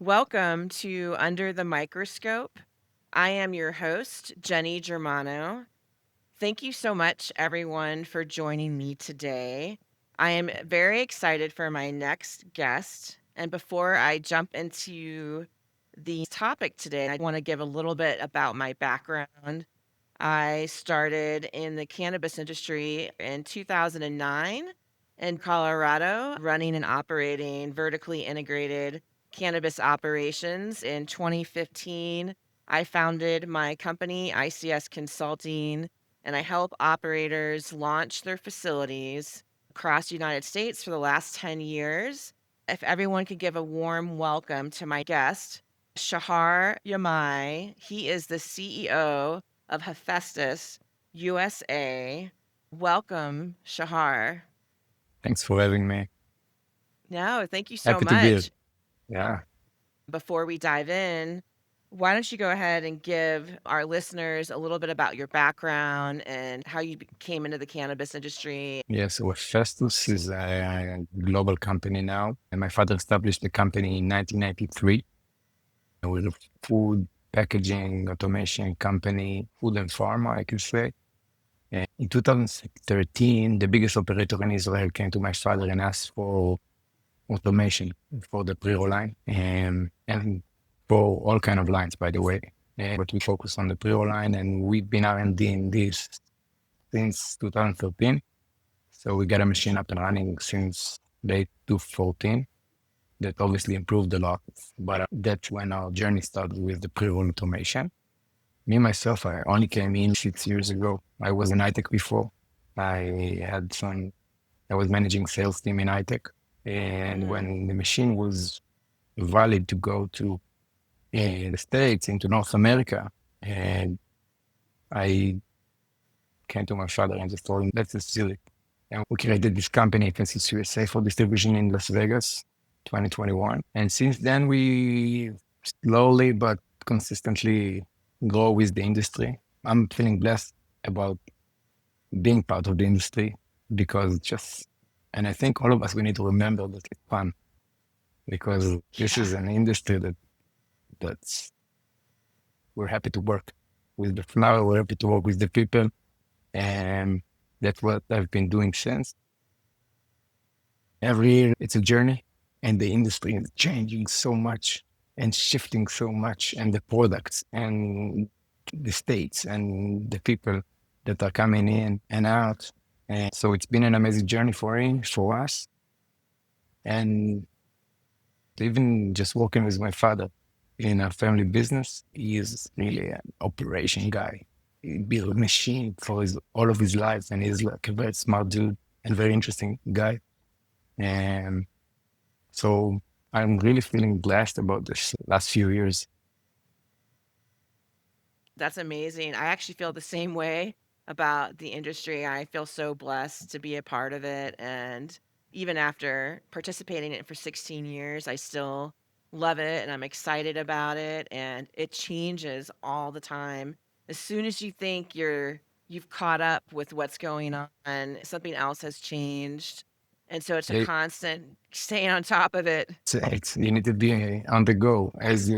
Welcome to Under the Microscope. I am your host, Jenny Germano. Thank you so much, everyone, for joining me today. I am very excited for my next guest. And before I jump into the topic today, I want to give a little bit about my background. I started in the cannabis industry in 2009 in Colorado, running and operating vertically integrated cannabis operations. In 2015, I founded my company, ICS Consulting, and I help operators launch their facilities across the United States for the last 10 years. If everyone could give a warm welcome to my guest, Shahar Yamay. He is the CEO of Hefestus USA. Welcome, Shahar. Thanks for having me. No, thank you so Happy to be here. much. Yeah. Before we dive in, why don't you go ahead and give our listeners a little bit about your background and how you came into the cannabis industry? Yeah. So Festus is a global company now. And my father established the company in 1993. And we're a food packaging automation company, food and pharma, I could say. And in 2013, the biggest operator in Israel came to my father and asked for automation for the pre-roll line and for all kind of lines, by the way. But we focus on the pre-roll line, and we've been R&D in this since 2013. So we got a machine up and running since late 2014. That obviously improved a lot. But that's when our journey started with the pre-roll automation. Me, myself, I only came in 6 years ago. I was in iTech before. I was managing sales team in iTech. And Mm, when the machine was valid to go to the States, into North America, and I came to my father and just told him, let's just do it. And we created this company, Cannabis USA, for distribution in Las Vegas, 2021. And since then, we slowly but consistently grow with the industry. I'm feeling blessed about being part of the industry because and I think all of us, we need to remember that it's fun because this yeah. is an industry that's, we're happy to work with the flower, we're happy to work with the people. And that's what I've been doing since. Every year, it's a journey, and the industry is changing so much and shifting so much, and the products and the states and the people that are coming in and out. And so it's been an amazing journey for us. And even just working with my father in a family business, he is really an operation guy. He built a machine for all of his life, and he's like a very smart dude and very interesting guy. And so I'm really feeling blessed about this last few years. That's amazing. I actually feel the same way about the industry. I feel so blessed to be a part of it. And even after participating in it for 16 years, I still love it and I'm excited about it. And it changes all the time. As soon as you think you've caught up with what's going on, something else has changed. And so it's a It- constant staying on top of it. you need to be on the go as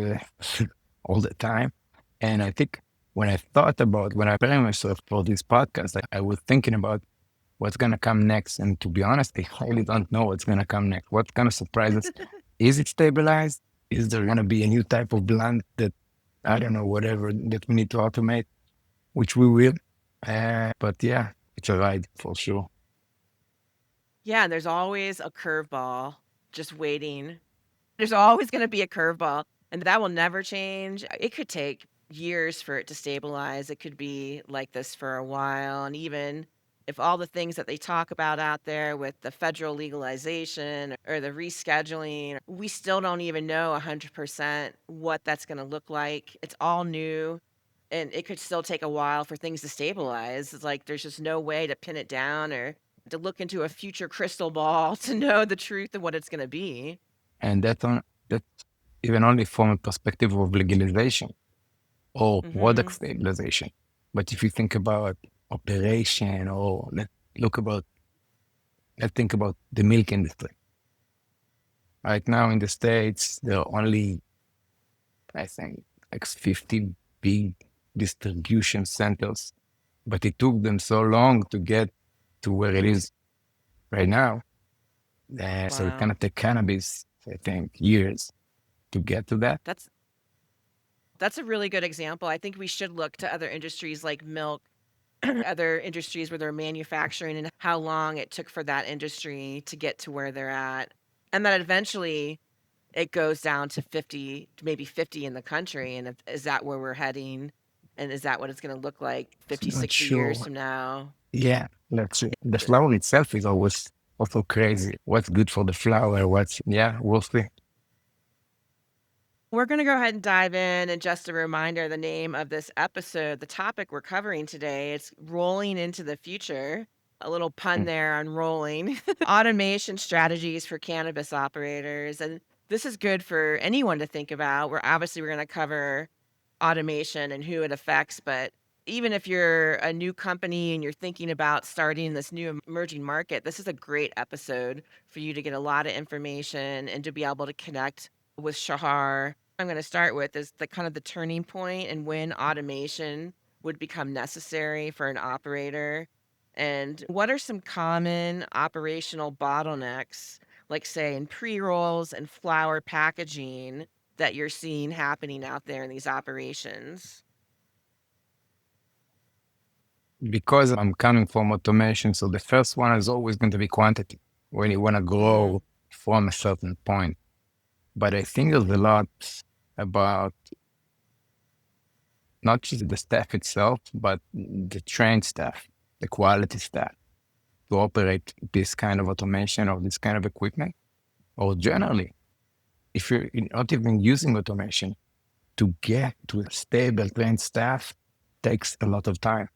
all the time. And I think when I prepared myself for this podcast, I was thinking about what's going to come next. And to be honest, I really don't know what's going to come next. What's going to surprise us? Is it stabilized? Is there going to be a new type of blend that, I don't know, whatever that we need to automate, which we will. But yeah, it's a ride for sure. Yeah, and there's always a curveball just waiting. There's always gonna be a curveball, and that will never change. It could take years for it to stabilize. It could be like this for a while, and even if all the things that they talk about out there with the federal legalization or the rescheduling, we still don't even know 100% what that's gonna look like. It's all new, and it could still take a while for things to stabilize. It's like there's just no way to pin it down or to look into a future crystal ball to know the truth of what it's gonna be. And that even only from a perspective of legalization or product Mhm. stabilization. But if you think about operation or look about, let's think about the milk industry. Right now in the States, there are only I think, like 50 big distribution centers, but it took them so long to get to where it is right now. So it kind Wow. of take cannabis, I think, years to get to that. That's that's a really good example. I think we should look to other industries like milk, other industries where they're manufacturing and how long it took for that industry to get to where they're at. And that eventually it goes down to 50, maybe 50 in the country. And is that where we're heading? And is that what it's going to look like So 50, not 60 years sure. from now? Yeah, let's see. The flower itself is always also crazy. What's good for the flower? Yeah, we'll see. We're going to go ahead and dive in. And just a reminder, the name of this episode, the topic we're covering today, it's rolling into the future. A little pun Mm. there on rolling. Automation strategies for cannabis operators. And this is good for anyone to think about. We're going to cover automation and who it affects, but even if you're a new company and you're thinking about starting this new emerging market, this is a great episode for you to get a lot of information and to be able to connect with Shahar. I'm going to start with is the kind of the turning point and when automation would become necessary for an operator. And what are some common operational bottlenecks, like say in pre-rolls and flower packaging, that you're seeing happening out there in these operations? Because I'm coming from automation, so the first one is always going to be quantity when you want to Mhm. grow from a certain point. But I think there's a lot about not just the staff itself, but the trained staff, the quality staff to operate this kind of automation or this kind of equipment, or generally, if you're not even using automation, to get to a stable trained staff takes a lot of time.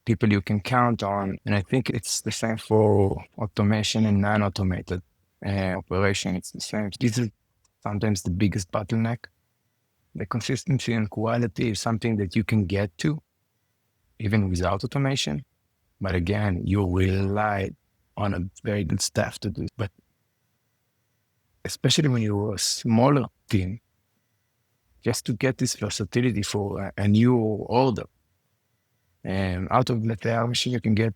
People you can count on. And I think it's the same for automation and non-automated operation. It's the same. This is sometimes the biggest bottleneck. The consistency and quality is something that you can get to even without automation. But again, you rely on a very good staff to do it. But especially when you're a smaller team, just to get this versatility for a new order. And out of, let's say, our machine, you can get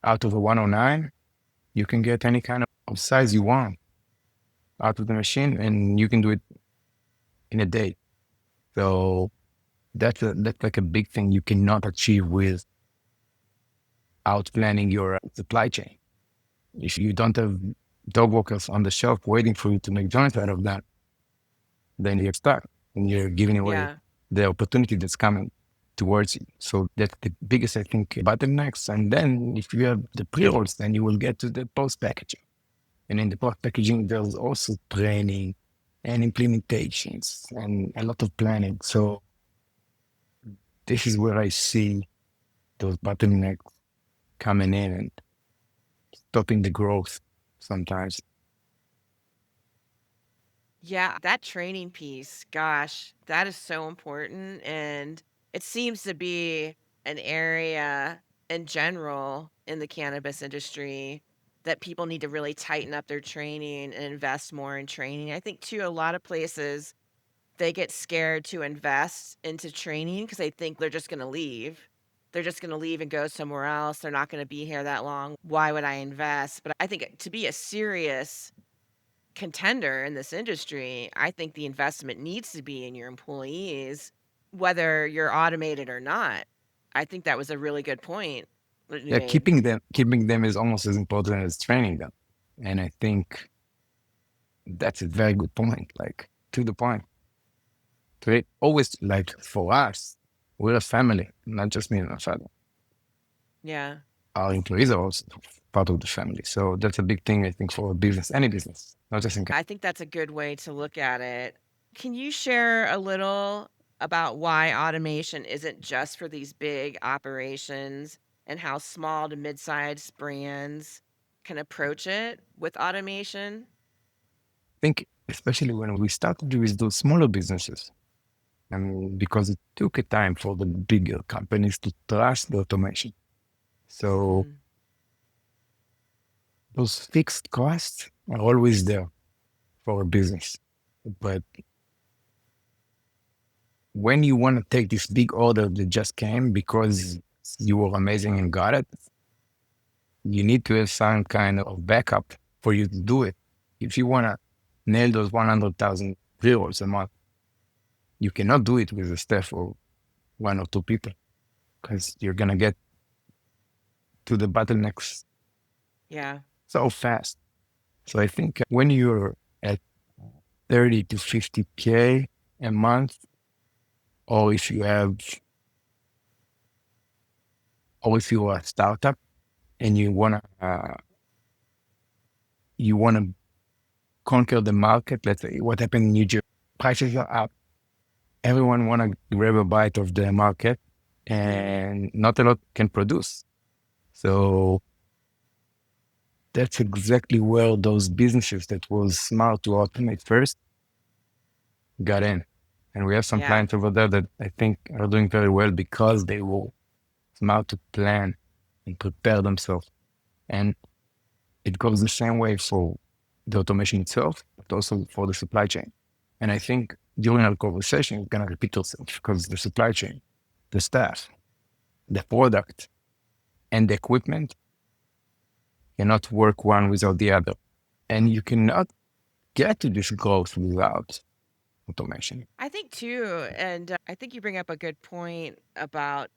out of a 109, you can get any kind of size you want out of the machine, and you can do it in a day. So that's like a big thing you cannot achieve without planning your supply chain. If you don't have dog walkers on the shelf waiting for you to make joints out of that, then you're stuck and you're giving away Yeah. the opportunity that's coming towards you. So that's the biggest, I think, bottlenecks. And then if you have the pre-rolls, then you will get to the post-packaging. And in the post-packaging, there's also training and implementations and a lot of planning. So this is where I see those bottlenecks coming in and stopping the growth sometimes. Yeah, that training piece, gosh, that is so important. And it seems to be an area in general in the cannabis industry that people need to really tighten up their training and invest more in training. I think, too, a lot of places they get scared to invest into training because they think they're just going to leave. They're just going to leave and go somewhere else. They're not going to be here that long. Why would I invest? But I think to be a serious contender in this industry, I think the investment needs to be in your employees, whether you're automated or not. I think that was a really good point that you Yeah, made. keeping them is almost as important as training them. And I think that's a very good point, like to the point. Always like for us, we're a family, not just me and my father. Yeah. Our employees are also part of the family. So that's a big thing, I think, for a business, any business, not just in. I think that's a good way to look at it. Can you share a little about why automation isn't just for these big operations and how small to mid-sized brands can approach it with automation? I think, especially when we started with those smaller businesses, and because it took a time for the bigger companies to trust the automation. So Mm, those fixed costs are always there for a business. But when you want to take this big order that just came because you were amazing and got it, you need to have some kind of backup for you to do it. If you want to nail those 100,000 pre-rolls a month, you cannot do it with a staff of one or two people because you're going to get to the bottlenecks Yeah. so fast. So I think when you're at 30 to 50K a month, or if you have, or if you're a startup and you wanna conquer the market. Let's say what happened in New Jersey, prices are up. Everyone wanna grab a bite of the market, Mhm. and not a lot can produce. So that's exactly where those businesses that was smart to automate first got in. And we have some Yeah. clients over there that I think are doing very well because they were smart to plan and prepare themselves. And it goes the same way for the automation itself, but also for the supply chain. And I think during our conversation, we're going to repeat ourselves because the supply chain, the staff, the product, and the equipment cannot work one without the other. And you cannot get to this growth without automation. I think too, and I think you bring up a good point about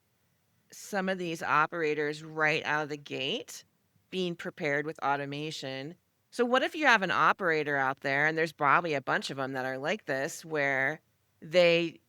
some of these operators right out of the gate being prepared with automation. So, what if you have an operator out there, and there's probably a bunch of them that are like this, where they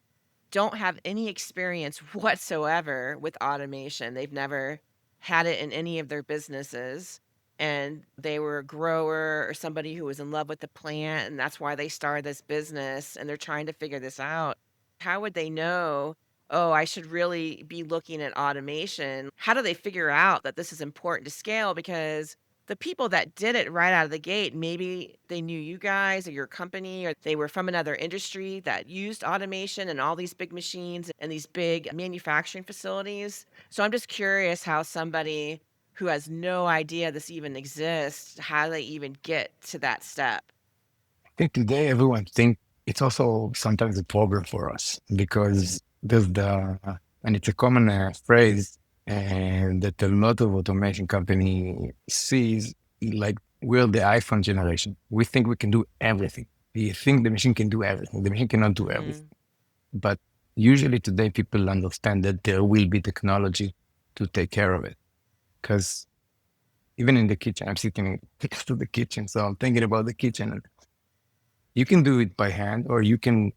don't have any experience whatsoever with automation. They've never had it in any of their businesses. And they were a grower or somebody who was in love with the plant, and that's why they started this business and they're trying to figure this out. How would they know, oh, I should really be looking at automation? How do they figure out that this is important to scale? Because the people that did it right out of the gate, maybe they knew you guys or your company, or they were from another industry that used automation and all these big machines and these big manufacturing facilities. So I'm just curious how somebody who has no idea this even exists, how they even get to that step. I think today everyone think it's also sometimes a problem for us because there's and it's a common phrase and that a lot of automation company sees, like we're the iPhone generation. We think we can do everything. We think the machine can do everything. The machine cannot do everything. Mhm. But usually today people understand that there will be technology to take care of it. Because even in the kitchen, I'm sitting next to the kitchen, so I'm thinking about the kitchen. You can do it by hand or you can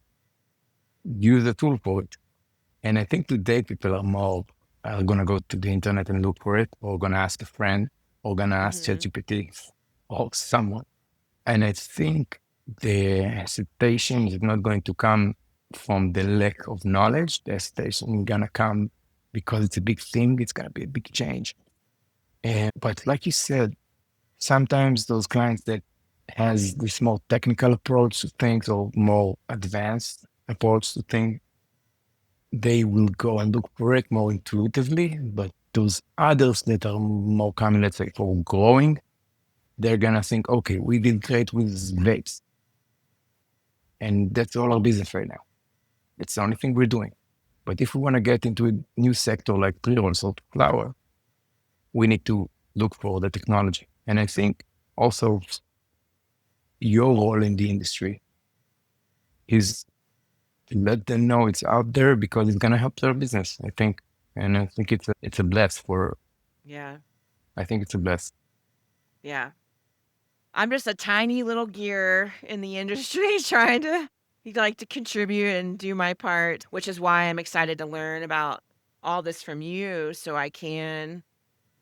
use a tool for it. And I think today people are more are gonna go to the internet and look for it, or gonna ask a friend, or gonna ask Mhm. ChatGPT or someone. And I think the hesitation is not going to come from the lack of knowledge. The hesitation is gonna come because it's a big thing. It's gonna be a big change. And but like you said, sometimes those clients that has this more technical approach to things or more advanced approach to things, they will go and look for it more intuitively. But those others that are more common, let's say for growing, they're gonna think, okay, we did great with vapes, and that's all our business right now. It's the only thing we're doing. But if we want to get into a new sector like pre-rolls or flower, we need to look for the technology. And I think also your role in the industry is to let them know it's out there because it's gonna help their business, I think. And I think it's a bless for Yeah. I think it's a bless. Yeah. I'm just a tiny little gear in the industry trying to like to contribute and do my part, which is why I'm excited to learn about all this from you so I can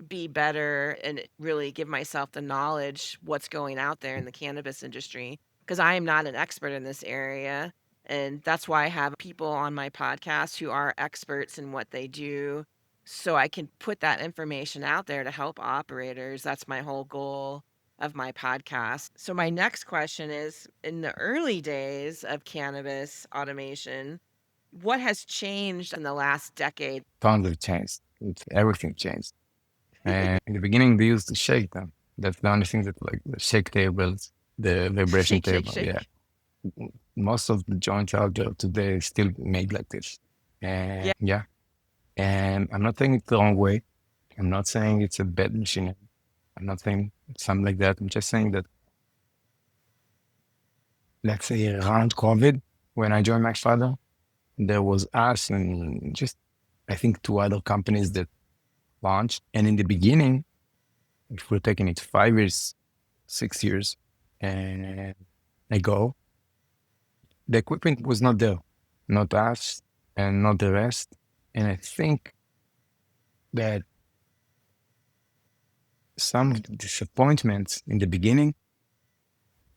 be better and really give myself the knowledge what's going out there in the cannabis industry because I am not an expert in this area, and that's why I have people on my podcast who are experts in what they do so I can put that information out there to help operators. That's my whole goal of my podcast. So my next question is, in the early days of cannabis automation, what has changed in the last decade? Tons of changed. Everything changed. And in the beginning, they used to shake them. That's the only thing that like the shake tables, the vibration Shake, shake, table. Yeah. shake. most of the joints out there today is still made like this. Yeah. And yeah, and I'm not saying it's the wrong way. I'm not saying it's a bad machine. I'm not saying something like that. I'm just saying that, let's say around COVID, when I joined my father, there was us and just, I think, two other companies that launched. And in the beginning, if we're taking it 5 years, 6 years and ago, the equipment was not there, not us and not the rest. And I think that some disappointments in the beginning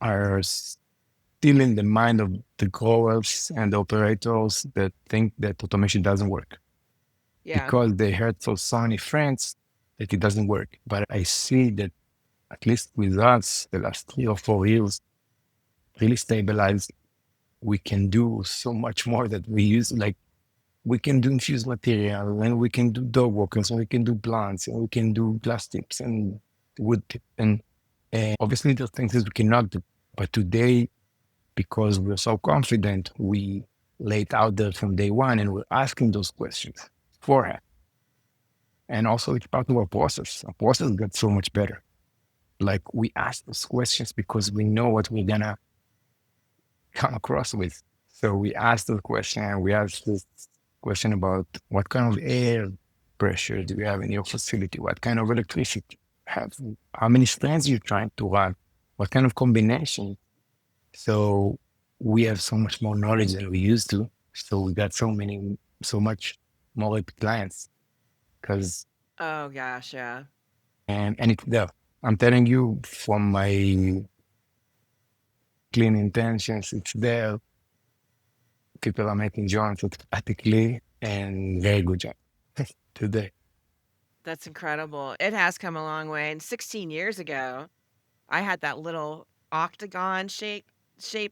are still in the mind of the growers and the operators that think that automation doesn't work Yeah. because they heard from so many friends that it doesn't work. But I see that at least with us, the last 3 or 4 years really stabilized. We can do so much more that we use, like we can do infused material and we can do dog walkers and we can do plants and we can do plastics and wood and obviously there's things that we cannot do. But today, because we're so confident, we lay it out there from day one and we're asking those questions beforehand. And also it's part of our process. Our process got so much better. Like we ask those questions because we know what we're gonna come across with. So we asked the question, and we asked this question about what kind of air pressure do you have in your facility? What kind of electricity you have? How many strands you're trying to run? What kind of combination? So we have so much more knowledge than we used to. So we got so much more happy clients because, Oh gosh, yeah. and it's there. I'm telling you from my clean intentions, it's there. People are making joints automatically and very good job today. That's incredible. It has come a long way. And 16 years ago, I had that little octagon shape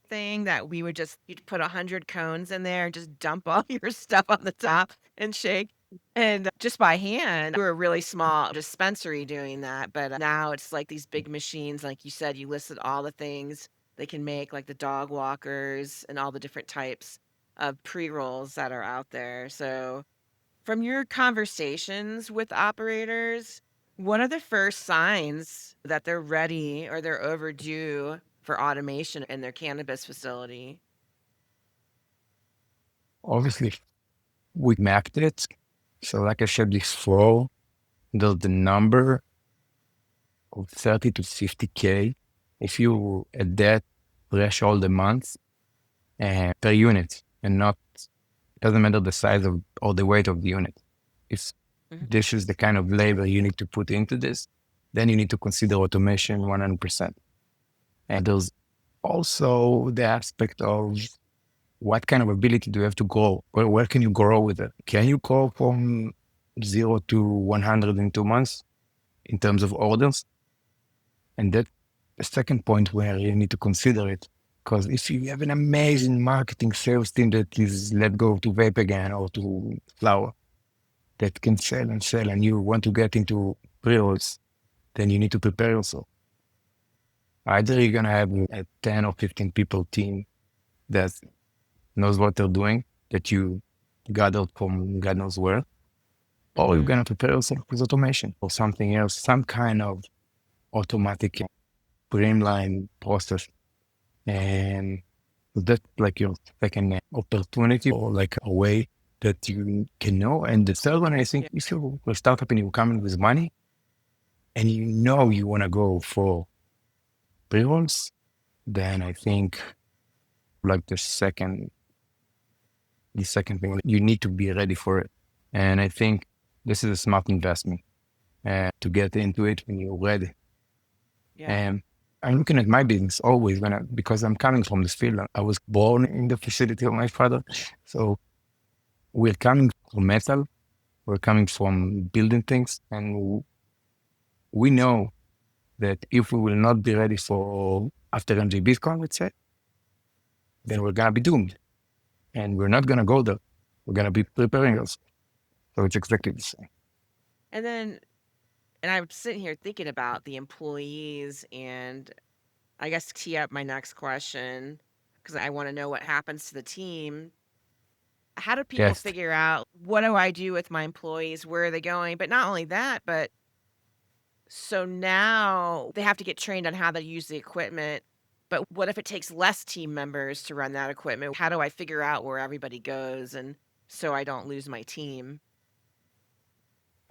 thing that we would just you'd put 100 cones in there and just dump all your stuff on the top and shake. And just by hand, we were a really small dispensary doing that. But now it's like these big machines, like you said, you listed all the things they can make, like the dog walkers and all the different types of pre rolls that are out there. So from your conversations with operators, what are the first signs that they're ready or they're overdue for automation in their cannabis facility? Obviously, we mapped it. So, like I said before, there's the number of 30 to 50K. If you at that threshold a month and per unit, and not, it doesn't matter the size of or the weight of the unit. If Mhm. this is the kind of labor you need to put into this, then you need to consider automation 100%. And there's also the aspect of what kind of ability do you have to grow? Where can you grow with it? Can you grow from 0 to 100 in 2 months in terms of orders? And that's the second point where you need to consider it. Because if you have an amazing marketing sales team that is let go to vape again or to flower that can sell and you want to get into pre-rolls, then you need to prepare yourself. Either you're going to have a 10 or 15 people team that knows what they're doing, that you gathered from God knows where, or you're Mhm. going to prepare yourself with automation or something else, some kind of automatic streamline process. And that's like your second opportunity or like a way that you can know. And the third one, I think, Yeah. if you're a startup and you're coming with money and you know you want to go for pre-rolls, then I think like the second thing, you need to be ready for it. And I think this is a smart investment to get into it when you're ready. Yeah. And I'm looking at my business always because I'm coming from this field. I was born in the facility of my father. So we're coming from metal, we're coming from building things, and we know that if we will not be ready for after MJB's con, let's say, then we're gonna be doomed. And we're not gonna go there. We're gonna be preparing us. So it's exactly the same. And then, and I'm sitting here thinking about the employees, and I guess tee up my next question. because I want to know what happens to the team. How do people Yes. figure out what do I do with my employees? Where are they going? But not only that, but so now they have to get trained on how to use the equipment. But what if it takes less team members to run that equipment? How do I figure out where everybody goes and so I don't lose my team?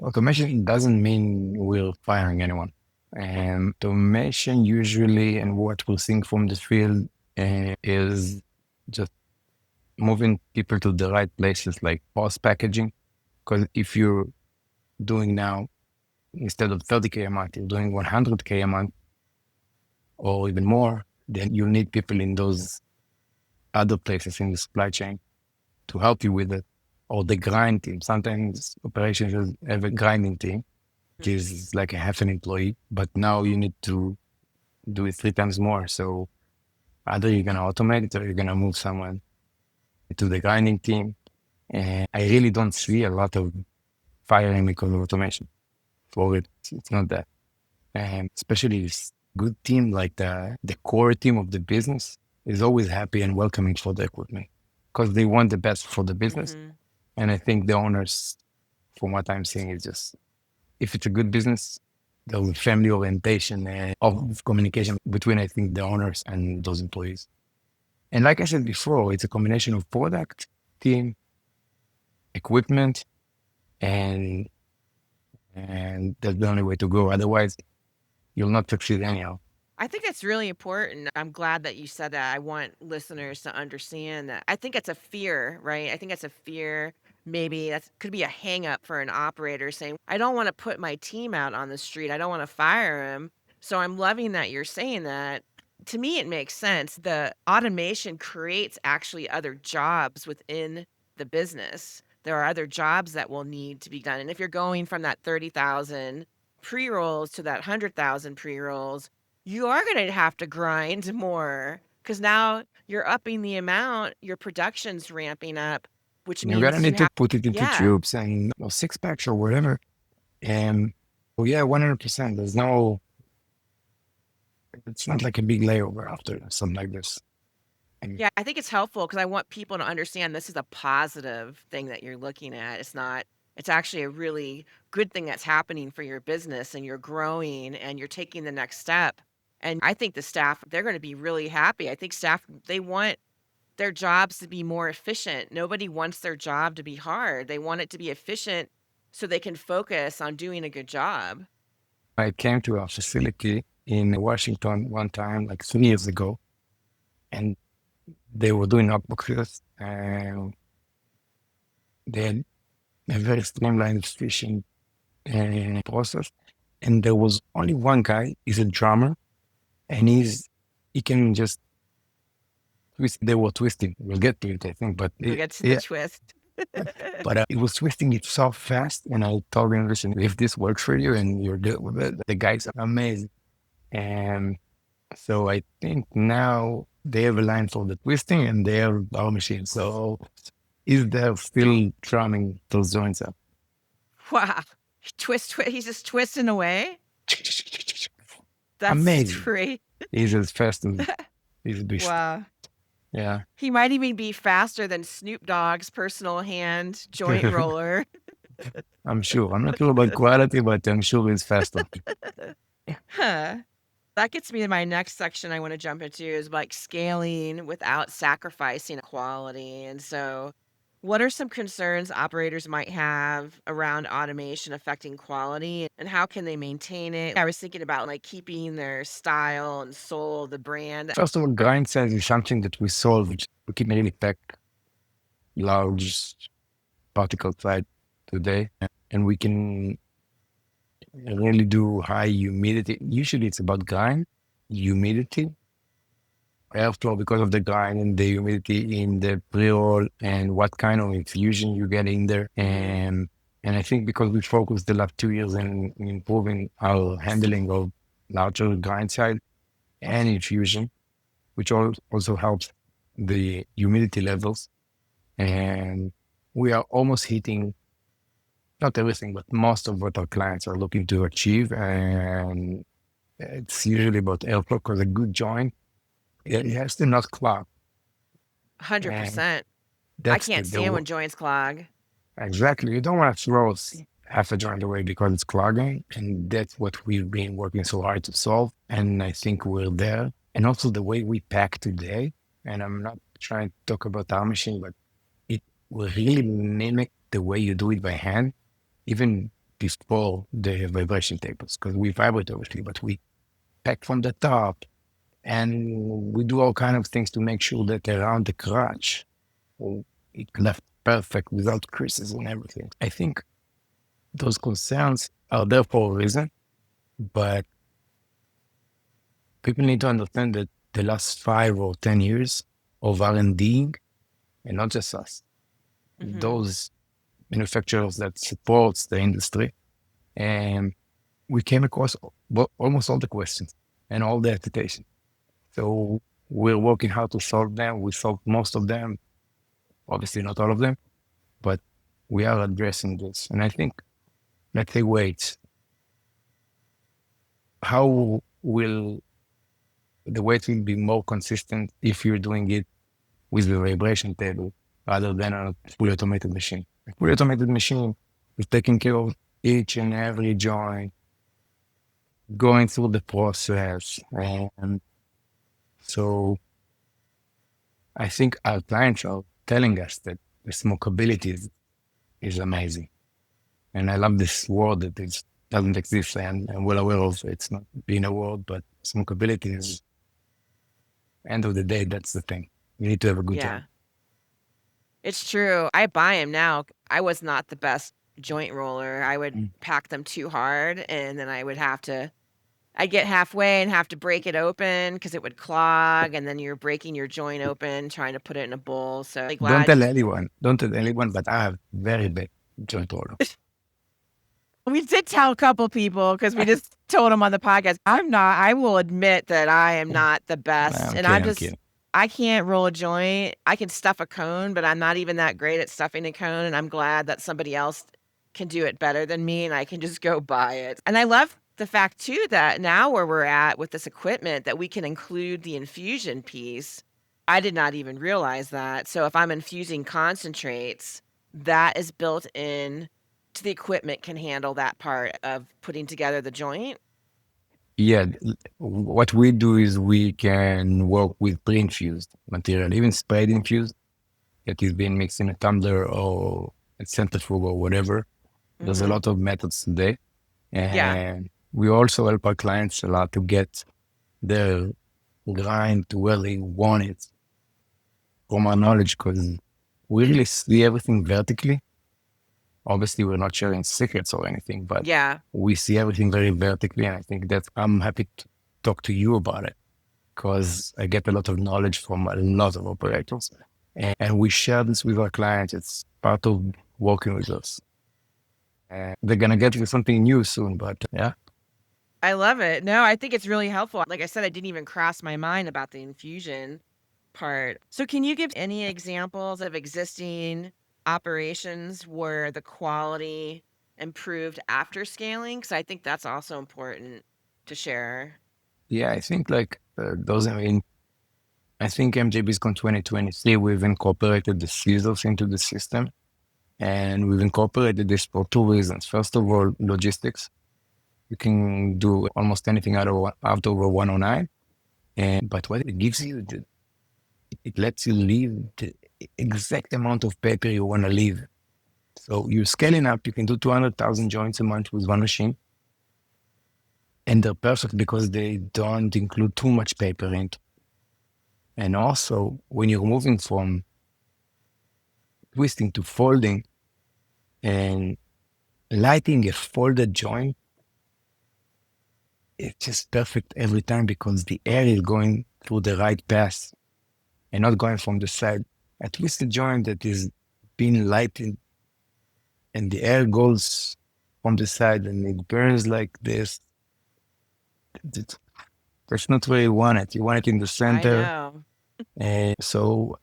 Automation doesn't mean we're firing anyone. And automation usually, and what we're seeing from the field, is just moving people to the right places, like post packaging. Because if you're doing now, instead of 30K a month, you're doing 100K a month or even more, then you need people in those other places in the supply chain to help you with it. Or the grind team. Sometimes operations have a grinding team, which is like a half an employee, but now you need to do it 3 times more. So either you're going to automate it or you're going to move someone to the grinding team. And I really don't see a lot of firing because of automation for it. It's not that. And especially this good team, like the core team of the business, is always happy and welcoming for the equipment because they want the best for the business. Mm-hmm. And I think the owners, from what I'm seeing, is just if it's a good business, there's a family orientation and of communication between, I think, the owners and those employees. And like I said before, it's a combination of product, team, equipment, and that's the only way to go. Otherwise, you'll not succeed anyhow. I think it's really important. I'm glad that you said that. I want listeners to understand that. I think it's a fear, right? I think it's a fear. Maybe that could be a hang up for an operator saying, I don't want to put my team out on the street. I don't want to fire him. So I'm loving that you're saying that. To me, it makes sense. The automation creates actually other jobs within the business. There are other jobs that will need to be done. And if you're going from that 30,000 pre rolls to that 100,000 pre rolls, you are gonna have to grind more because now you're upping the amount, your production's ramping up, which You're gonna means you need to have. put it into Yeah. tubes and or six packs or whatever. And oh yeah, 100%. There's no, it's not like a big layover after something like this. And Yeah, I think it's helpful because I want people to understand this is a positive thing that you're looking at. It's not it's actually a really good thing that's happening for your business, and you're growing, and you're taking the next step, and I think the staff, they're gonna be really happy. I think staff, they want their jobs to be more efficient. Nobody wants their job to be hard. They want it to be efficient so they can focus on doing a good job. I came to a facility in Washington one time, like 3 years ago, and they were doing notebooks and they had a very streamlined, efficient process. And there was only one guy, he's a drummer, and he can just twist. They were twisting. We'll get to it, I think, but We'll get to the yeah, twist. but he was twisting it so fast. And I told him, listen, if this works for you and you're good with it, the guy's amazing. And so I think now they have a line for the twisting and they have our machine. So is there still drumming those joints up? Wow. He's just twisting away? That's Amazing. great. He's as fast as he's a beast. Wow. Yeah. He might even be faster than Snoop Dogg's personal hand joint roller. I'm sure. I'm not sure about quality, but I'm sure he's faster. Huh. That gets me to my next section I wanna jump into is, like, scaling without sacrificing quality, and so, what are some concerns operators might have around automation affecting quality, and how can they maintain it? I was thinking about, like, keeping their style and soul of the brand. First of all, grind size is something that we solve. We can really pack large particle size today, and we can really do high humidity. Usually it's about grind, humidity, airflow because of the grind and the humidity in the pre-roll and what kind of infusion you get in there. Mhm. And I think because we focused the last 2 years in improving our handling of larger grind size and infusion, which also helps the humidity levels. And we are almost hitting not everything, but most of what our clients are looking to achieve. And it's usually about airflow because a good joint, it has to not clog. And 100%. I that's can't stand when joints clog. exactly. You don't want to throw half a joint away because it's clogging. And that's what we've been working so hard to solve. And I think we're there. And also the way we pack today, and I'm not trying to talk about our machine, but it will really mimic the way you do it by hand, even before the vibration tables, because we vibrate obviously, but we pack from the top and we do all kind of things to make sure that around the crotch, oh, it left perfect without creases and everything. I think those concerns are there for a reason, but people need to understand that the last 5 or 10 years of R&D, and not just us, Mhm. those manufacturers that supports the industry, and we came across almost all the questions and all the hesitation. So we're working hard to solve them. We solved most of them, obviously not all of them, but we are addressing this. And I think, let's say, wait, how will the weight will be more consistent if you're doing it with the vibration table rather than a fully automated machine? A fully automated machine is taking care of each and every joint, going through the process. And so I think our clients are telling us that the smokeability is amazing. And I love this word that is, doesn't exist. And I'm well aware of it's not being a word, but smokeability is, end of the day, that's the thing. You need to have a good job. Yeah. It's true. I buy 'em now. I was not the best joint roller. I would Mm. pack them too hard, and then I'd get halfway and have to break it open because it would clog, and then you're breaking your joint open trying to put it in a bowl, so Don't glad tell anyone. Don't tell anyone, but I have very bad joint order. we did tell a couple people because we just told them on the podcast. I will admit that I am not the best, I'm and kidding. I'm kidding. I can't roll a joint. I can stuff a cone, but I'm not even that great at stuffing a cone, and I'm glad that somebody else can do it better than me, and I can just go buy it. And I love the fact too that now where we're at with this equipment that we can include the infusion piece. I did not even realize that. So if I'm infusing concentrates, that is built in to the equipment can handle that part of putting together the joint. Yeah, what we do is we can work with pre-infused material, even sprayed infused, that is being mixed in a tumbler or a centrifuge or whatever. There's a Mhm. lot of methods today. Yeah. And we also help our clients a lot to get their grind to where they want it from our knowledge, because we really see everything vertically. Obviously, we're not sharing secrets or anything, but Yeah. we see everything very vertically. And I think that I'm happy to talk to you about it because I get a lot of knowledge from a lot of operators. And we share this with our clients. It's part of working with us. And they're going to get you something new soon, but yeah. I love it. No, I think it's really helpful. Like I said, I didn't even cross my mind about the infusion part. So can you give any examples of existing operations where the quality improved after scaling? Because I think that's also important to share. Yeah, I think like those, I mean, I think MJBizCon 2023, we've incorporated the scissors into the system. And we've incorporated this for two reasons. First of all, logistics. You can do almost anything out over 109. But what it gives you, it lets you leave the exact amount of paper you want to leave. So you're scaling up, you can do 200,000 joints a month with one machine. And they're perfect because they don't include too much paper in it. And also, when you're moving from twisting to folding and lighting a folded joint, it's just perfect every time because the air is going through the right path and not going from the side. A twisted joint that is being lighted and the air goes from the side and it burns like this. That's that's not where you want it. You want it in the I center. know. And so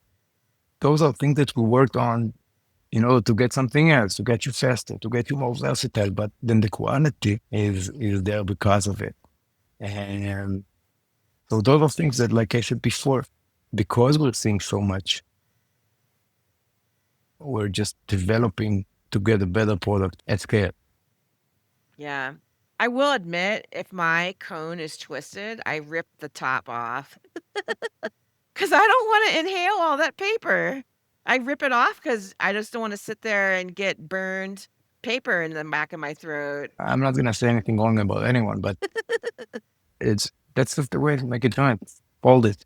those are things that we worked on in order to get something else, to get you faster, to get you more versatile. But then the quality is there because of it. And so those are things that, like I said before, because we're seeing so much. We're just developing to get a better product at scale. Yeah. I will admit, if my cone is twisted, I rip the top off because I don't want to inhale all that paper. I rip it off because I just don't want to sit there and get burned paper in the back of my throat. I'm not gonna say anything wrong about anyone, but that's just the way to make a joint. Fold it.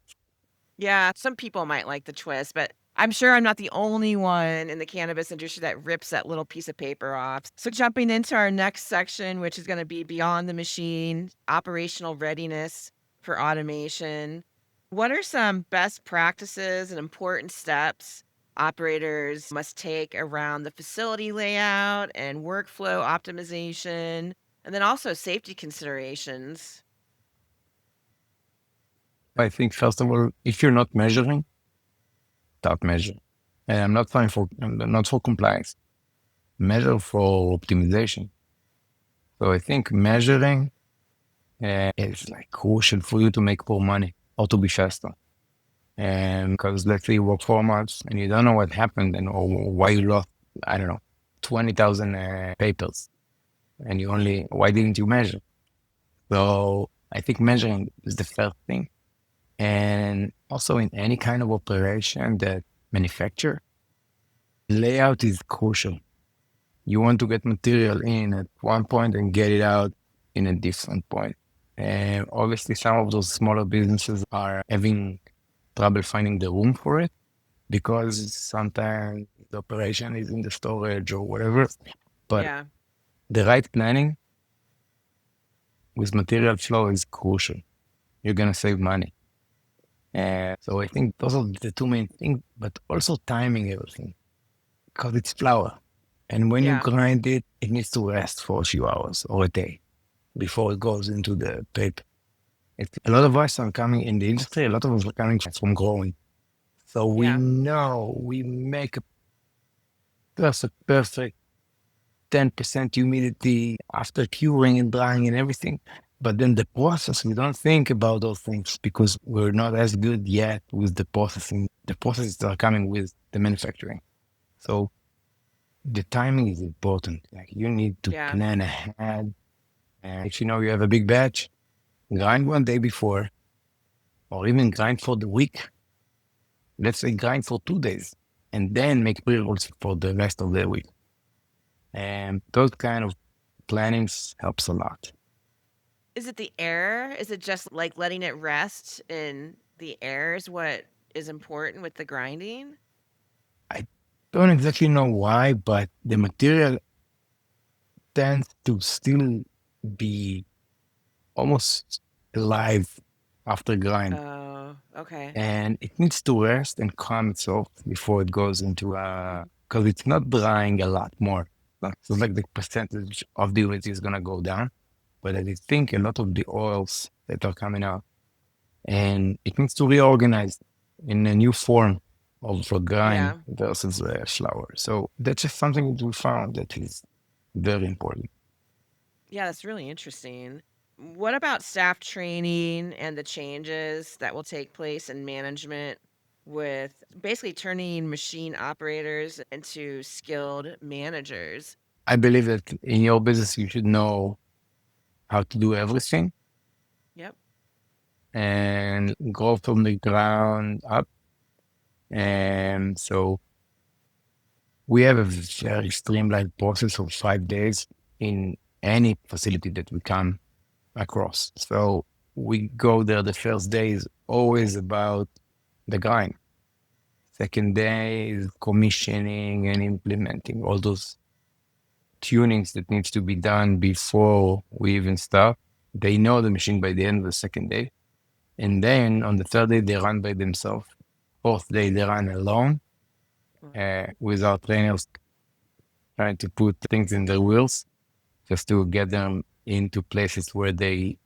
Yeah, some people might like the twist, but I'm sure I'm not the only one in the cannabis industry that rips that little piece of paper off. So, jumping into our next section, which is going to be beyond the machine, operational readiness for automation. What are some best practices and important steps operators must take around the facility layout and workflow optimization, and then also safety considerations? I think first of all, if you're not measuring, start measuring. And I'm not for compliance. Measure for optimization. So I think measuring is like crucial for you to make more money or to be faster. And because let's say you work 4 months and you don't know what happened and or why you lost, I don't know, 20,000 papers, and why didn't you measure? So I think measuring is the first thing. And also in any kind of operation that manufacture, layout is crucial. You want to get material in at one point and get it out in a different point. And obviously some of those smaller businesses are having trouble finding the room for it because sometimes the operation is in the storage or whatever. But Yeah, the right planning with material flow is crucial. You're gonna save money. And so I think those are the two main things, but also timing everything because it's flour. And when you yeah, grind it, it needs to rest for a few hours or a day before it goes into the paper. A lot of us are coming in the industry, a lot of us are coming from growing. So we yeah. know we make a perfect 10% humidity after curing and drying and everything. But then the process, we don't think about those things because we're not as good yet with the processing. The processes that are coming with the manufacturing. So the timing is important. Like you need to Yeah. plan ahead. And if you know you have a big batch, grind one day before, or even grind for the week. Let's say grind for 2 days, and then make pre-rolls for the rest of the week. And those kind of plannings helps a lot. Is it the air? Is it just, like, letting it rest in the air is what is important with the grinding? I don't exactly know why, but the material tends to still be almost alive after grind. Oh, okay. And it needs to rest and calm itself before it goes into Mhm. because it's not drying a lot more. So like the percentage of the humidity is gonna go down. But I think a lot of the oils that are coming out and it needs to reorganize in a new form of a grind Yeah. versus a flour. So that's just something that we found that is very important. Yeah, that's really interesting. What about staff training and the changes that will take place in management with basically turning machine operators into skilled managers? I believe that in your business, you should know how to do everything Yep. and grow from the ground up. And so we have a very streamlined process of 5 days in any facility that we come across. So we go there. The first day is always about the grind. Second day is commissioning and implementing all those tunings that needs to be done before we even start. They know the machine by the end of the second day. And then on the third day, they run by themselves. Fourth day, they run alone Wow. with our trainers trying to put things in their wheels just to get them into places where they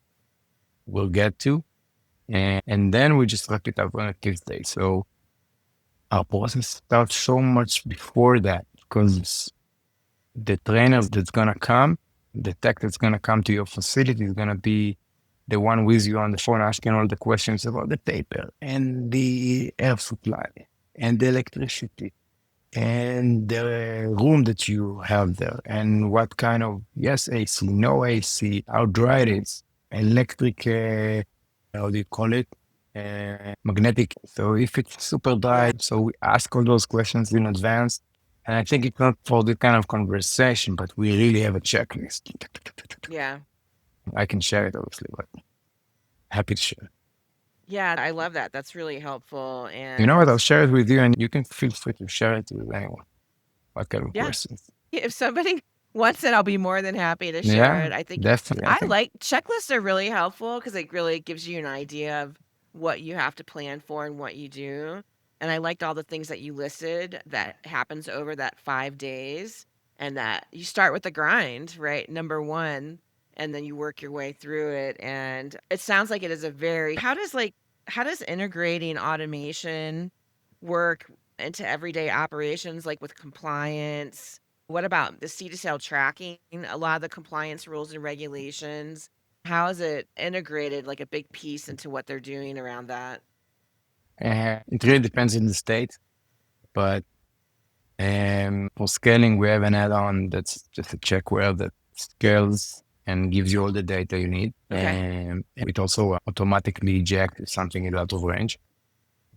will get to. And then we just wrap it up on a Tuesday. So our process starts so much before that because the trainer that's gonna come, the tech that's gonna come to your facility is gonna be the one with you on the phone asking all the questions about the paper and the air supply and the electricity and the room that you have there, and what kind of, yes, AC, no AC, how dry it is, electric, how do you call it? Magnetic. So if it's super dry, Yeah. so we ask all those questions in advance. And I think it's not for the kind of conversation, but we really have a checklist. Yeah. I can share it, obviously, but happy to share. Yeah, I love that. That's really helpful. You know what? And I'll share it with you, and you can feel free to share it with anyone. What kind of yeah, questions? if somebody wants it, I'll be more than happy to share Yeah, it. I think definitely. I I think, like checklists are really helpful because it really gives you an idea of what you have to plan for and what you do. And I liked all the things that you listed that happens over that 5 days and that you start with the grind, right? Number one, and then you work your way through it. And it sounds like it is a very, how does integrating automation work into everyday operations, like with compliance? What about the seed to sale tracking? A lot of the compliance rules and regulations. How is it integrated like a big piece into what they're doing around that? it really depends on the state, but for scaling, we have an add-on that's just a checkware that scales and gives you all the data you need. Okay. And it also automatically ejects if something is out of range.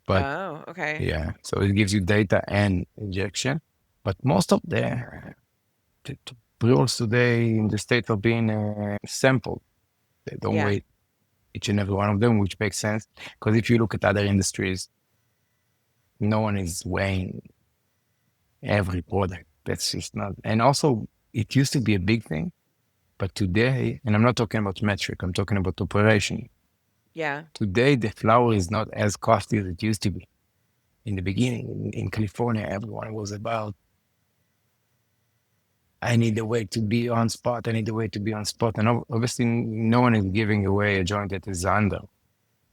But Oh, okay. yeah, so it gives you data and injection. But most of the rules today in the state are being sampled. They don't Yeah. wait each and every one of them, which makes sense. Because if you look at other industries, no one is weighing every product. That's just not. And also, it used to be a big thing, but today, and I'm not talking about metric, I'm talking about operation. Yeah. Today, the flower is not as costly as it used to be. In the beginning, in California, everyone was about, I need a way to be on spot. I need a way to be on spot. And obviously, no one is giving away a joint that is under.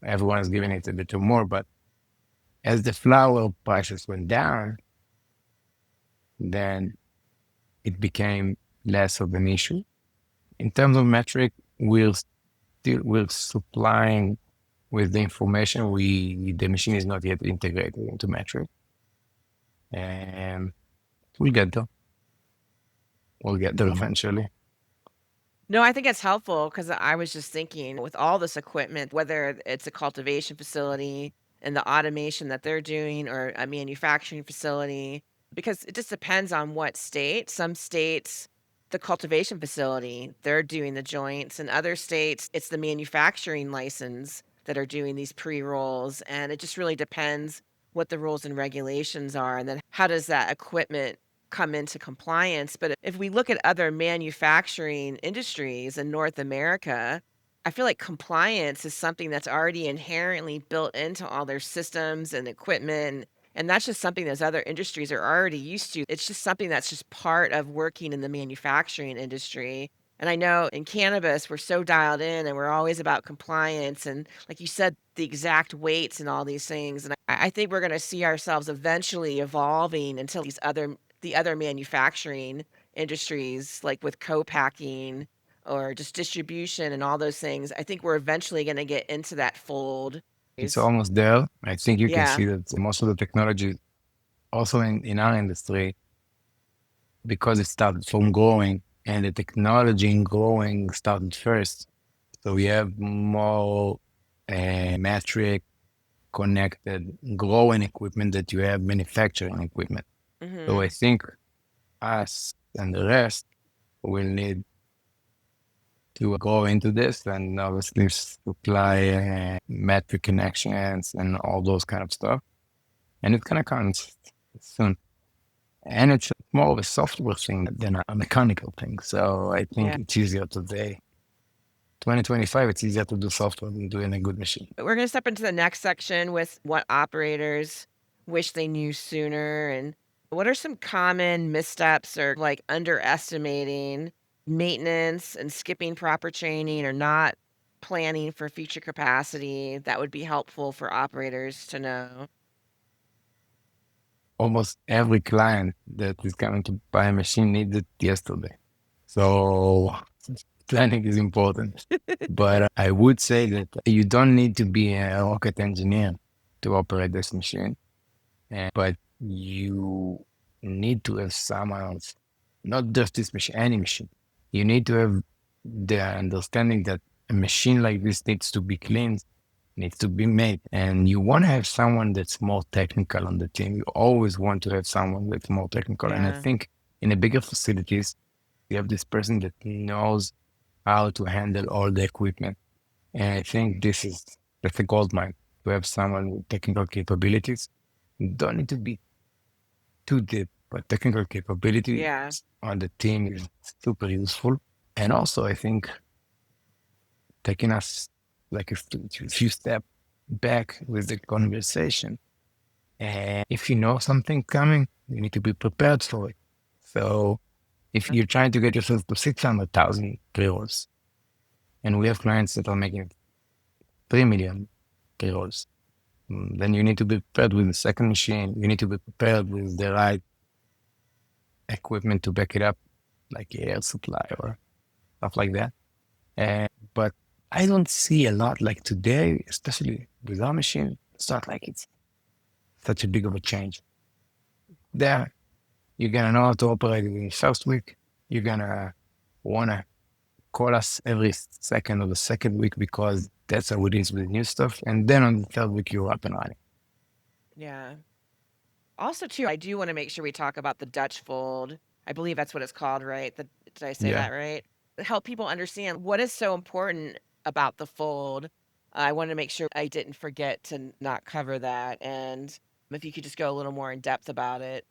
Everyone is giving it a bit more. But as the flower prices went down, then it became less of an issue. In terms of metric, we're supplying with the information. The machine is not yet integrated into metric, and we'll get there. We'll get there eventually. No, I think it's helpful because I was just thinking with all this equipment, whether it's a cultivation facility and the automation that they're doing or a manufacturing facility, because it just depends on what state. Some states, the cultivation facility, they're doing the joints. In other states, it's the manufacturing license that are doing these pre-rolls. And it just really depends what the rules and regulations are. And then how does that equipment come into compliance. But if we look at other manufacturing industries in North America, I feel like compliance is something that's already inherently built into all their systems and equipment. And that's just something those other industries are already used to. It's just something that's just part of working in the manufacturing industry. And I know in cannabis, we're so dialed in and we're always about compliance. And like you said, the exact weights and all these things. And I think we're going to see ourselves eventually evolving until the other manufacturing industries, like with co-packing or just distribution and all those things. I think we're eventually going to get into that fold. It's almost there. I think you can Yeah. see that most of the technology, also in our industry, because it started from growing and the technology in growing started first. So we have more metric connected growing equipment that you have manufacturing equipment. So I Mhm. think us and the rest will need to go into this and obviously supply metric connections and all those kind of stuff. And it's gonna come soon. And it's more of a software thing than a mechanical thing. So I think Yeah. it's easier today. 2025, it's easier to do software than doing a good machine. We're going to step into the next section with what operators wish they knew sooner and what are some common missteps or like underestimating maintenance and skipping proper training or not planning for future capacity that would be helpful for operators to know. Almost every client that is coming to buy a machine needs it yesterday. So planning is important. But I would say that you don't need to be a rocket engineer to operate this machine. But you need to have someone else, not just this machine, any machine. You need to have the understanding that a machine like this needs to be cleaned, needs to be made. And you want to have someone that's more technical on the team. You always want to have someone that's more technical. And I Yeah. think in the bigger facilities, you have this person that knows how to handle all the equipment. And I think that's a gold mine to have someone with technical capabilities. You don't need to be too deep, but technical capability Yeah. on the team is super useful. And also, I think taking us like a few steps back with the conversation. And if you know something coming, you need to be prepared for it. So if you're trying to get yourself to 600,000 pre-rolls, and we have clients that are making 3 million pre-rolls, then you need to be prepared with the second machine. You need to be prepared with the right equipment to back it up, like air supply or stuff like that. But I don't see a lot like today, especially with our machine. It's not like it's such a big of a change. There, you're gonna know how to operate in the first week. You're gonna wanna call us every second of the second week because that's how it is with new stuff. And then on the third week, you're up and running. Yeah. Also, too, I do want to make sure we talk about the Dutch fold. I believe that's what it's called, right? Did I say Yeah, that right? Help people understand what is so important about the fold. I wanted to make sure I didn't forget to not cover that. And if you could just go a little more in depth about it.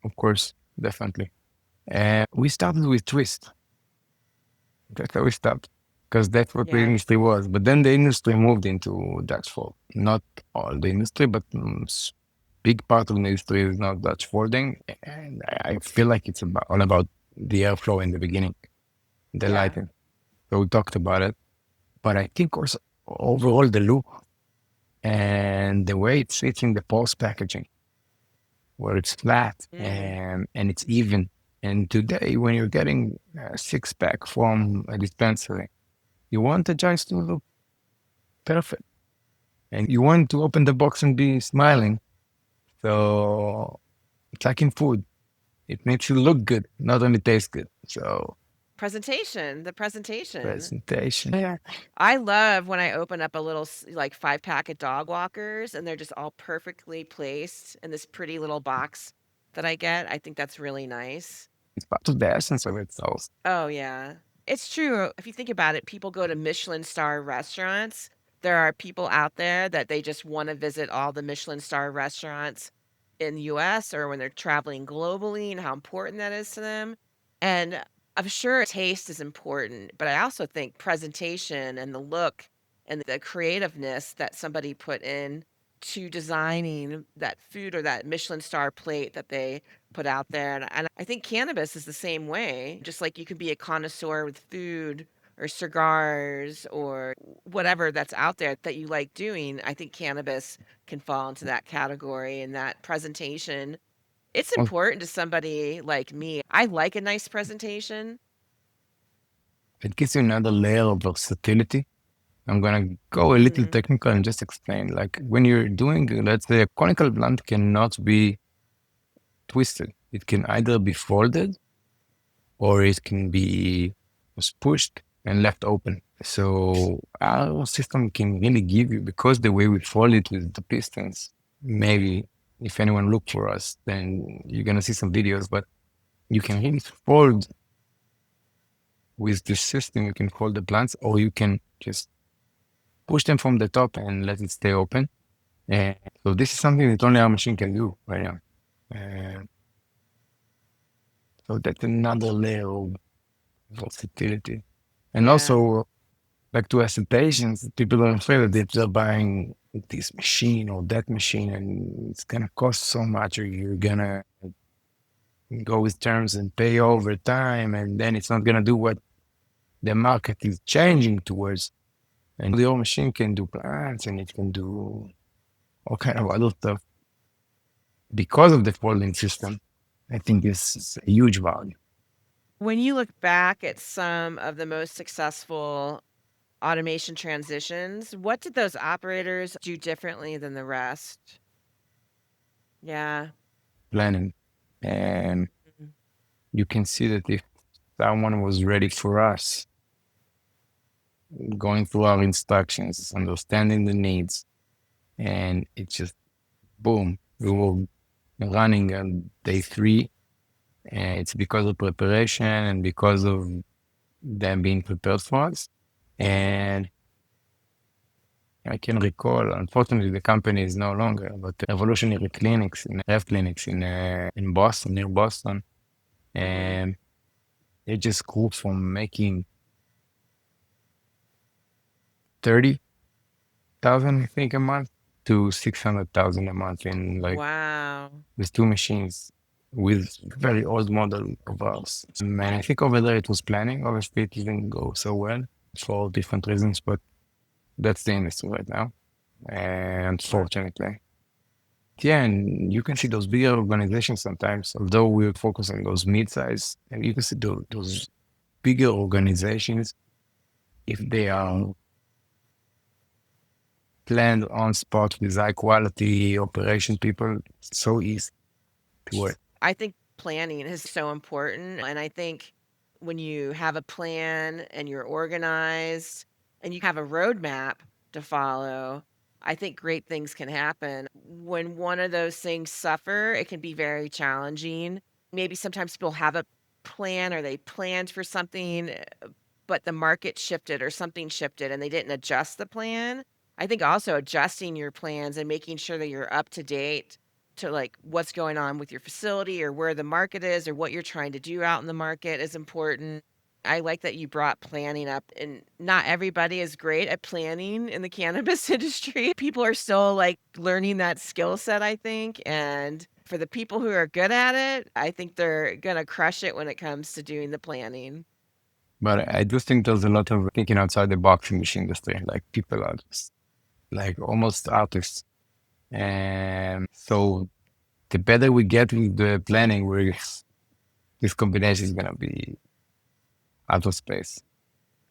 of course, definitely. We started with twist. That's how we started because that's what the Yeah. industry was. But then the industry moved into Dutch fold. Not all the industry, but big part of the industry is now Dutch folding. And I feel like it's all about the airflow in the beginning, the Yeah. lighting. So we talked about it. But I think also overall the look and the way it sits in the post packaging, where it's flat Mm. and it's even. And today, when you're getting a six pack from a dispensary, you want the joints to look perfect and you want to open the box and be smiling. So it's like in food, it makes you look good, not only taste good. So Presentation, the presentation. presentation. Yeah. I love when I open up a little like 5 pack of dog walkers and they're just all perfectly placed in this pretty little box that I get. I think that's really nice. It's part of the essence of it. So Oh, yeah. It's true. If you think about it, people go to Michelin star restaurants. There are people out there that they just want to visit all the Michelin star restaurants in the US or when they're traveling globally and how important that is to them. And I'm sure taste is important, but I also think presentation and the look and the creativeness that somebody put in to designing that food or that Michelin star plate that they put out there, and I think cannabis is the same way, just like you could be a connoisseur with food or cigars or whatever that's out there that you like doing. I think cannabis can fall into that category and that presentation. It's well, important to somebody like me. I like a nice presentation. it gives you another layer of versatility. I'm gonna go a little Mhm. technical and just explain. Like when you're doing, let's say, a conical blunt cannot be twisted. It can either be folded or it can be just pushed and left open. So our system can really give you, because the way we fold it with the pistons, maybe if anyone look for us, then you're gonna see some videos, but you can really fold with this system. You can fold the plants or you can just push them from the top and let it stay open. And so this is something that only our machine can do right now. And so that's another layer of versatility. And Yeah. also, like to ask the patients, people are afraid that if they're buying this machine or that machine and it's gonna cost so much, or you're gonna go with terms and pay over time, and then it's not gonna do what the market is changing towards. And the old machine can do plants and it can do all kind of other stuff because of the folding system. I think this is a huge value. When you look back at some of the most successful automation transitions, what did those operators do differently than the rest? Yeah. Planning. And Mhm. you can see that if someone was ready for us, going through our instructions, understanding the needs, and it just boom, we were running on day 3. And it's because of preparation and because of them being prepared for us. And I can recall, unfortunately, the company is no longer, but the revolutionary clinics, in health clinics in Boston, near Boston, Mhm. and they just grew from making 30,000, I think, a month to 600,000 a month in like Wow. with 2 machines with very old model of ours. And I think over there it was planning. Obviously, it didn't go so well for different reasons, but that's the industry right now, Wow. unfortunately. Yeah, and you can see those bigger organizations sometimes, although we focus on those mid-size, and you can see those bigger organizations, if they are planned on spot with high quality operation people, it's so easy to work. I think planning is so important. And I think when you have a plan and you're organized and you have a roadmap to follow, I think great things can happen. When one of those things suffer, it can be very challenging. Maybe sometimes people have a plan or they planned for something, but the market shifted or something shifted and they didn't adjust the plan. I think also adjusting your plans and making sure that you're up to date to like what's going on with your facility or where the market is or what you're trying to do out in the market is important. I like that you brought planning up, and not everybody is great at planning in the cannabis industry. People are still like learning that skill set, I think. And for the people who are good at it, I think they're going to crush it when it comes to doing the planning. But I do think there's a lot of thinking outside the box in this industry. Like people are just like almost artists. And so the better we get with the planning, this combination is gonna be out of space.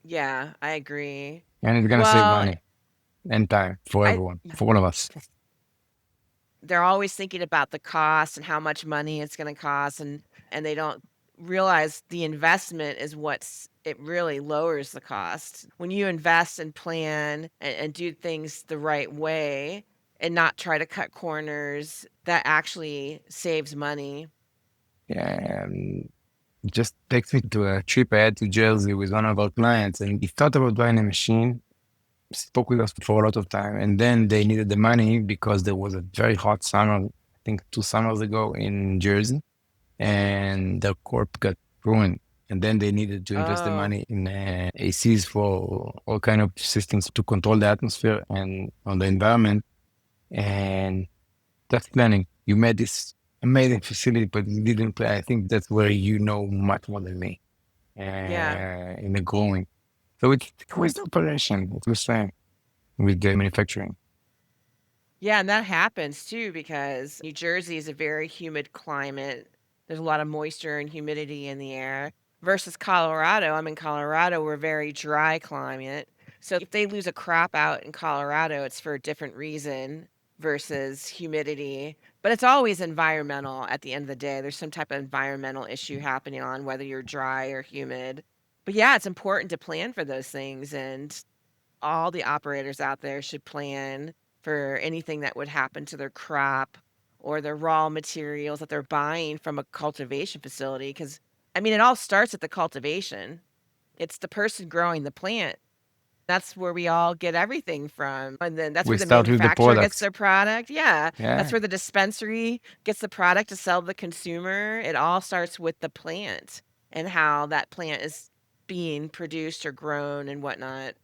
Yeah, I agree. And it's gonna save Well, money and time for I everyone, for all of us. they're always thinking about the cost and how much money it's gonna cost, and they don't realize the investment is what's it really lowers the cost. When you invest and plan and do things the right way and not try to cut corners, that actually saves money. And it just takes me to a trip I had to Jersey with one of our clients, and he thought about buying a machine, spoke with us for a lot of time, and then they needed the money because there was a very hot summer, I think 2 summers ago in Jersey, and their corp got ruined. And then they needed to invest the Oh, money in ACs for all kind of systems to control the atmosphere and on the environment. And that's planning. You made this amazing facility, but you didn't plan. I think that's where you know much more than me yeah. in the growing. So it's with operation, it's the same with the manufacturing. Yeah, and that happens too because New Jersey is a very humid climate. There's a lot of moisture and humidity in the air versus Colorado. I'm in Colorado, we're very dry climate. So if they lose a crop out in Colorado, it's for a different reason versus humidity. But it's always environmental at the end of the day. There's some type of environmental issue happening on whether you're dry or humid. But yeah, it's important to plan for those things, and all the operators out there should plan for anything that would happen to their crop or their raw materials that they're buying from a cultivation facility. Because, I mean, it all starts at the cultivation. It's the person growing the plant. That's where we all get everything from. And then that's We where the start with the manufacturer gets products. their product. Yeah. That's Yeah. where the dispensary gets the product to sell to the consumer. It all starts with the plant and how that plant is being produced or grown and whatnot.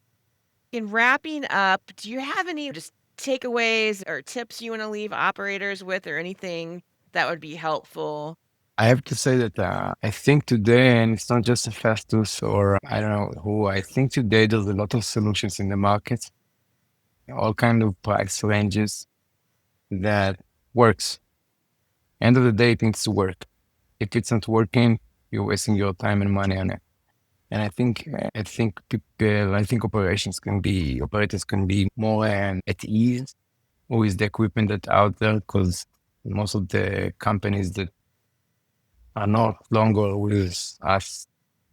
In wrapping up, do you have any just takeaways or tips you want to leave operators with or anything that would be helpful? I have to say that I think today, and it's not just Hefestus or I don't know who, I think today there's a lot of solutions in the market, all kind of price ranges that works. End of the day, it needs to work. If it's not working, you're wasting your time and money on it. And I think operators can be more at ease with the equipment that's out there because most of the companies that are not longer with us.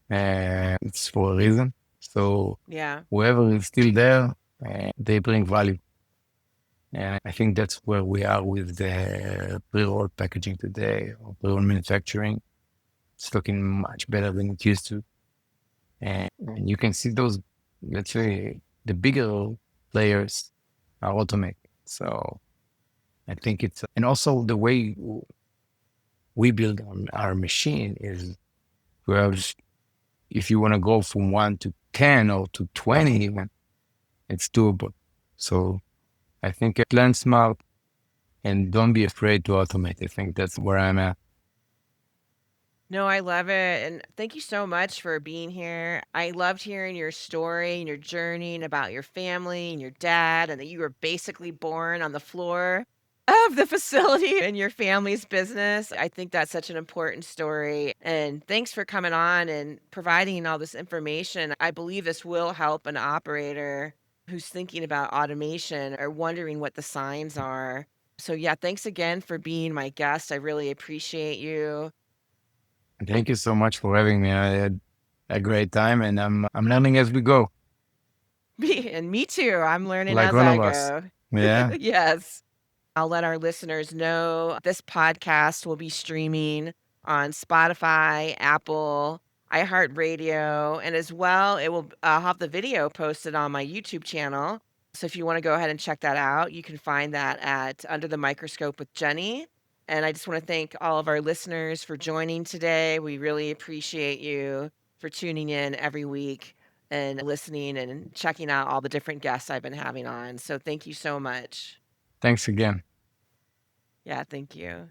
It's for a reason. So Yeah. whoever is still there, they bring value. And I think that's where we are with the pre-roll packaging today, or pre-roll manufacturing. It's looking much better than it used to. And you can see those, let's say, the bigger players are automated. So I think and also the way we build our machine is to have, if you want to go from 1 to 10 or to 20 even, it's doable. So I think plan smart and don't be afraid to automate. I think that's where I'm at. No, I love it, and thank you so much for being here. I loved hearing your story and your journey and about your family and your dad, and that you were basically born on the floor of the facility in your family's business. I think that's such an important story, and thanks for coming on and providing all this information. I believe this will help an operator who's thinking about automation or wondering what the signs are. So, yeah, thanks again for being my guest. I really appreciate you. Thank you so much for having me. I had a great time, and I'm learning as we go, Me too, I'm learning like as all I of us. go. Yeah. Yes. I'll let our listeners know this podcast will be streaming on Spotify, Apple, iHeartRadio, and as well, it will have the video posted on my YouTube channel. So if you want to go ahead and check that out, you can find that at Under the Microscope with Jenny. And I just want to thank all of our listeners for joining today. We really appreciate you for tuning in every week and listening and checking out all the different guests I've been having on. So thank you so much. Thanks again. Yeah, thank you.